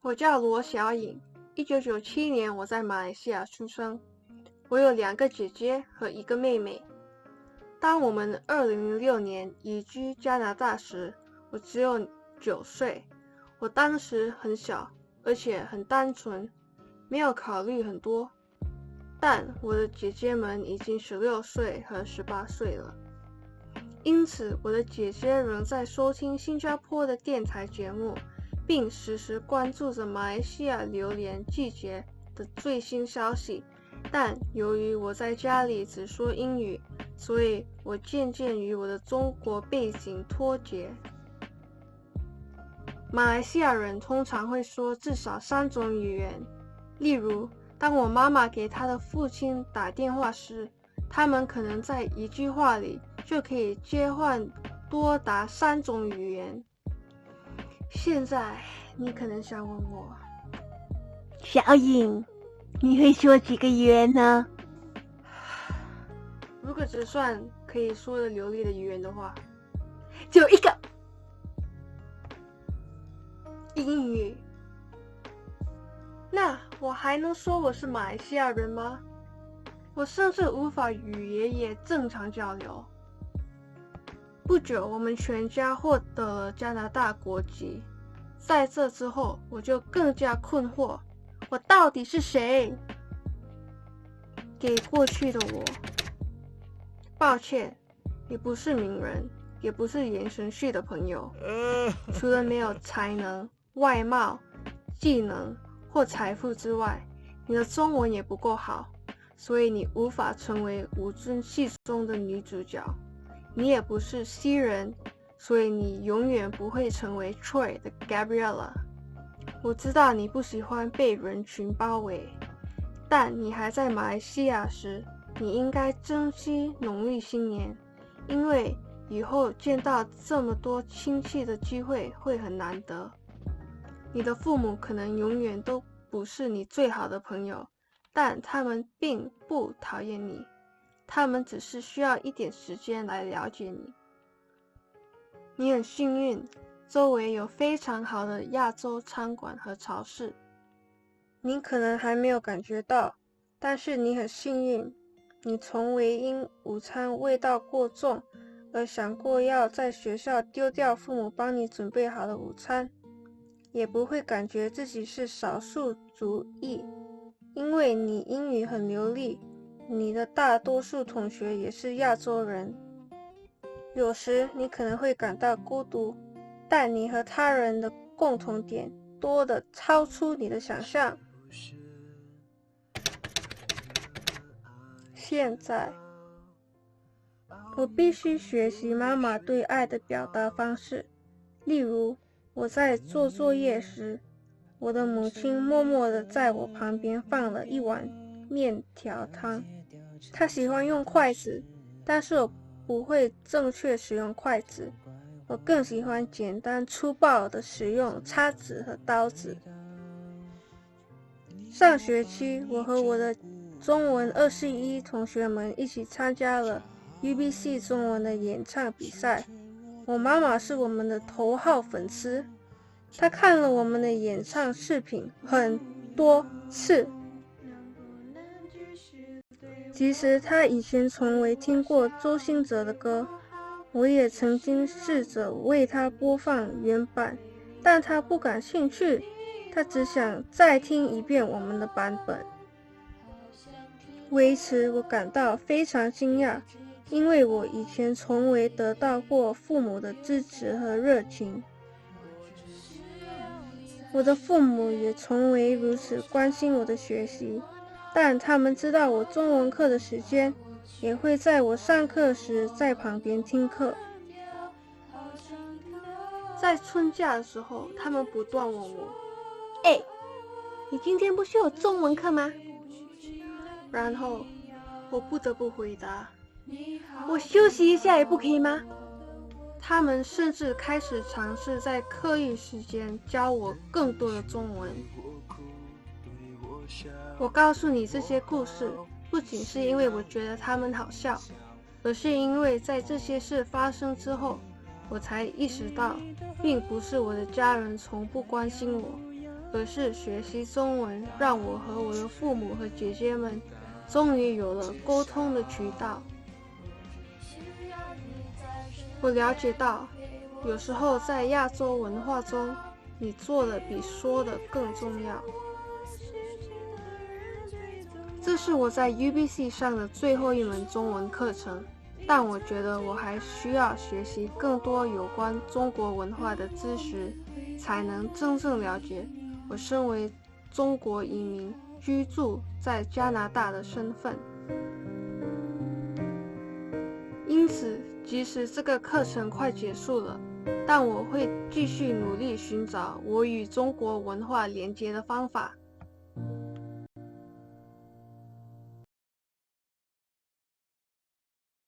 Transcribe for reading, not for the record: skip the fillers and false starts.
我叫罗小颖，1997年我在马来西亚出生。我有2个姐姐和1个妹妹。当我们2006年移居加拿大时，我只有9岁。我当时很小，而且很单纯，没有考虑很多。但我的姐姐们已经16岁和18岁了，因此我的姐姐仍在收听新加坡的电台节目，并时时关注着马来西亚榴莲季节的最新消息。但由于我在家里只说英语，所以我渐渐与我的中国背景脱节。马来西亚人通常会说至少3种语言，例如当我妈妈给她的父亲打电话时，他们可能在一句话里就可以切换多达3种语言。现在你可能想问我，小颖，你会说几个语言呢？如果只算可以说的流利的语言的话，只有1个。英语。那我还能说我是马来西亚人吗？我甚至无法与爷爷正常交流。不久，我们全家获得了加拿大国籍。在这之后，我就更加困惑，我到底是谁？给过去的我，抱歉，你不是名人，也不是言承旭的朋友。除了没有才能、外貌、技能或财富之外，你的中文也不够好，所以你无法成为吴尊戏中的女主角。你也不是西人，所以你永远不会成为 Troy 的 Gabriella。我知道你不喜欢被人群包围，但你还在马来西亚时，你应该珍惜农历新年，因为以后见到这么多亲戚的机会会很难得。你的父母可能永远都不是你最好的朋友，但他们并不讨厌你，他们只是需要一点时间来了解你。你很幸运，周围有非常好的亚洲餐馆和超市。你可能还没有感觉到，但是你很幸运，你从未因午餐味道过重而想过要在学校丢掉父母帮你准备好的午餐，也不会感觉自己是少数族裔，因为你英语很流利，你的大多数同学也是亚洲人。有时你可能会感到孤独，但你和他人的共同点多得超出你的想象。现在，我必须学习妈妈对爱的表达方式。例如，我在做作业时，我的母亲默默地在我旁边放了一碗面条汤。她喜欢用筷子，但是我不会正确使用筷子。我更喜欢简单粗暴地使用叉子和刀子。上学期，我和我的中文241同学们一起参加了 UBC 中文的演唱比赛。我妈妈是我们的头号粉丝，她看了我们的演唱视频很多次。其实她以前从未听过周兴哲的歌，我也曾经试着为她播放原版，但她不感兴趣，她只想再听一遍我们的版本。为此我感到非常惊讶，因为我以前从未得到过父母的支持和热情。我的父母也从未如此关心我的学习，但他们知道我中文课的时间，也会在我上课时在旁边听课。在春假的时候，他们不断问我：你今天不是有中文课吗？然后我不得不回答：我休息一下也不可以吗？他们甚至开始尝试在课余时间教我更多的中文。我告诉你这些故事，不仅是因为我觉得他们好笑，而是因为在这些事发生之后，我才意识到，并不是我的家人从不关心我，而是学习中文让我和我的父母和姐姐们终于有了沟通的渠道。我了解到，有时候在亚洲文化中，你做的比说的更重要。这是我在 UBC 上的最后一门中文课程，但我觉得我还需要学习更多有关中国文化的知识，才能真正了解我身为中国移民居住在加拿大的身份。因此，即使这个课程快结束了，但我会继续努力寻找我与中国文化连接的方法。